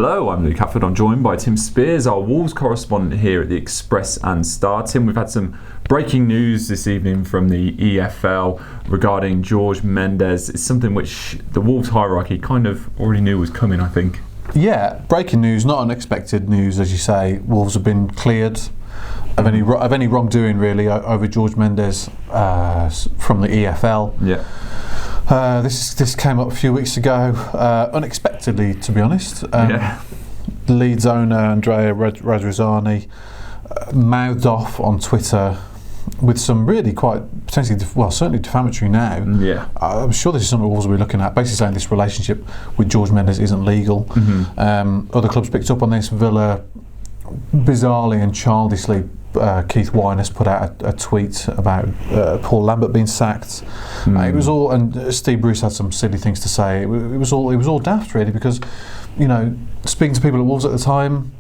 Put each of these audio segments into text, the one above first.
Hello, I'm Luke Hatford. I'm joined by Tim Spears, our Wolves correspondent here at the Express and Star. Tim, we've had some breaking news this evening from the EFL regarding Jorge Mendes. It's something which the Wolves hierarchy kind of already knew was coming, I think. Yeah, breaking news, not unexpected news, as you say. Wolves have been cleared of any wrongdoing, really, over Jorge Mendes from the EFL. Yeah. This came up a few weeks ago, unexpectedly, to be honest. Leeds owner Andrea Radrizzani mouthed off on Twitter with some really quite potentially, certainly defamatory now. Yeah. I'm sure this is something Wolves will be looking at, basically saying this relationship with Jorge Mendes isn't legal. Other clubs picked up on this. Villa, bizarrely and childishly, Keith Winers put out a tweet about Paul Lambert being sacked. It was all, and Steve Bruce had some silly things to say. It was all daft, really, because, you know, speaking to people at Wolves at the time,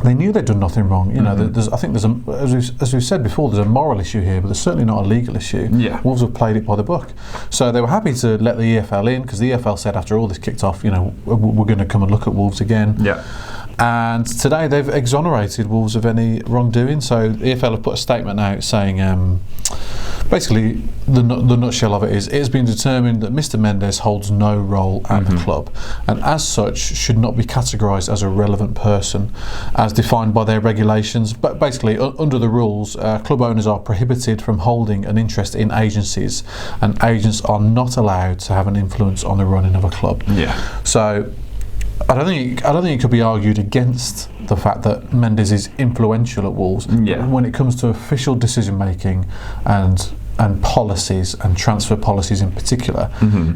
they knew they'd done nothing wrong. You know, I think there's as we've said before, there's a moral issue here, but there's certainly not a legal issue. Yeah. Wolves have played it by the book, so they were happy to let the EFL in, because the EFL said after all this kicked off, you know, we're going to come and look at Wolves again. Yeah. And today they've exonerated Wolves of any wrongdoing. So the EFL have put a statement out saying, basically, the nutshell of it is, it has been determined that Mr Mendes holds no role at the club, and as such should not be categorised as a relevant person, as defined by their regulations. But basically, under the rules, club owners are prohibited from holding an interest in agencies, and agents are not allowed to have an influence on the running of a club. Yeah. So I don't think it could be argued against the fact that Mendes is influential at Wolves. Yeah. When it comes to official decision making and policies, and transfer policies in particular,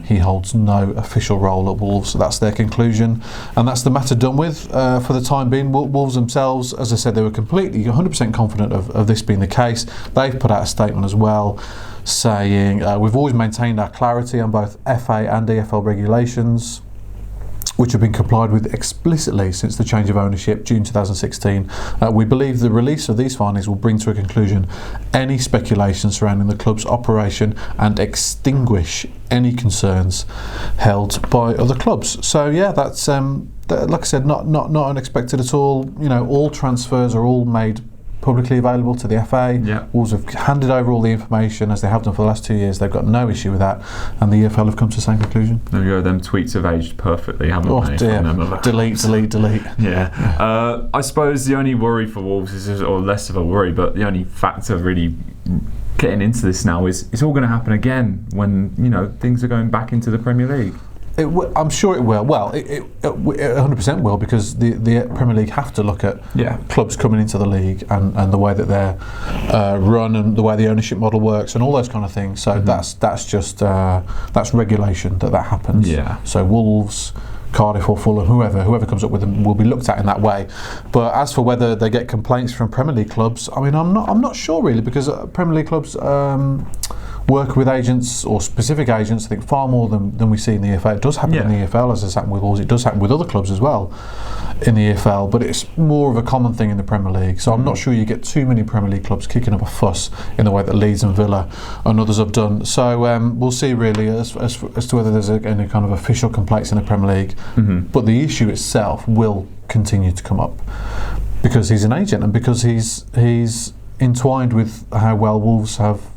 he holds no official role at Wolves. That's their conclusion, and that's the matter done with for the time being. Wolves themselves, as I said, they were completely 100% confident of this being the case. They've put out a statement as well saying, we've always maintained our clarity on both FA and EFL regulations, which have been complied with explicitly since the change of ownership, June 2016. We believe the release of these findings will bring to a conclusion any speculation surrounding the club's operation and extinguish any concerns held by other clubs. So yeah, that's like I said, not unexpected at all. You know, all transfers are all made publicly available to the FA. Yeah. Wolves have handed over all the information, as they have done for the last 2 years. They've got no issue with that, and the EFL have come to the same conclusion. There we go. Them tweets have aged perfectly, haven't they? Oh dear. Delete. Yeah. I suppose the only worry for Wolves is, or less of a worry, but the only factor really getting into this now is it's all going to happen again when, you know, things are going back into the Premier League. I'm sure it will. Well, it 100% will, because the Premier League have to look at clubs coming into the league and the way that they're run, and the way the ownership model works, and all those kind of things. So that's just that's regulation that happens. Yeah. So Wolves, Cardiff or Fulham, whoever comes up with them will be looked at in that way. But as for whether they get complaints from Premier League clubs, I mean, I'm not sure really, because Premier League clubs work with agents, or specific agents, I think, far more than we see in the EFL. It does happen in the EFL, as it's happened with Wolves. It does happen with other clubs as well in the EFL, but it's more of a common thing in the Premier League. So I'm not sure you get too many Premier League clubs kicking up a fuss in the way that Leeds and Villa and others have done. So we'll see really as to whether there's any kind of official complaints in the Premier League. But the issue itself will continue to come up, because he's an agent, and because he's entwined with how well Wolves have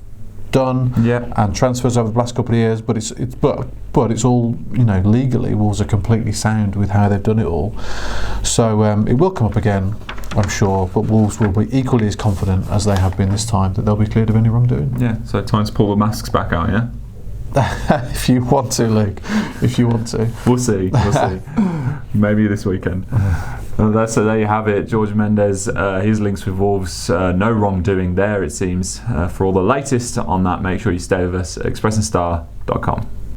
done and transfers over the last couple of years. But it's all, you know, legally Wolves are completely sound with how they've done it all. So it will come up again, I'm sure, but Wolves will be equally as confident as they have been this time that they'll be cleared of any wrongdoing. Yeah, so time to pull the masks back out, yeah? If you want to, Luke. If you want to. We'll see. Maybe this weekend. So there you have it. Jorge Mendes, his links with Wolves, no wrongdoing there, it seems. For all the latest on that, make sure you stay with us at expressandstar.com.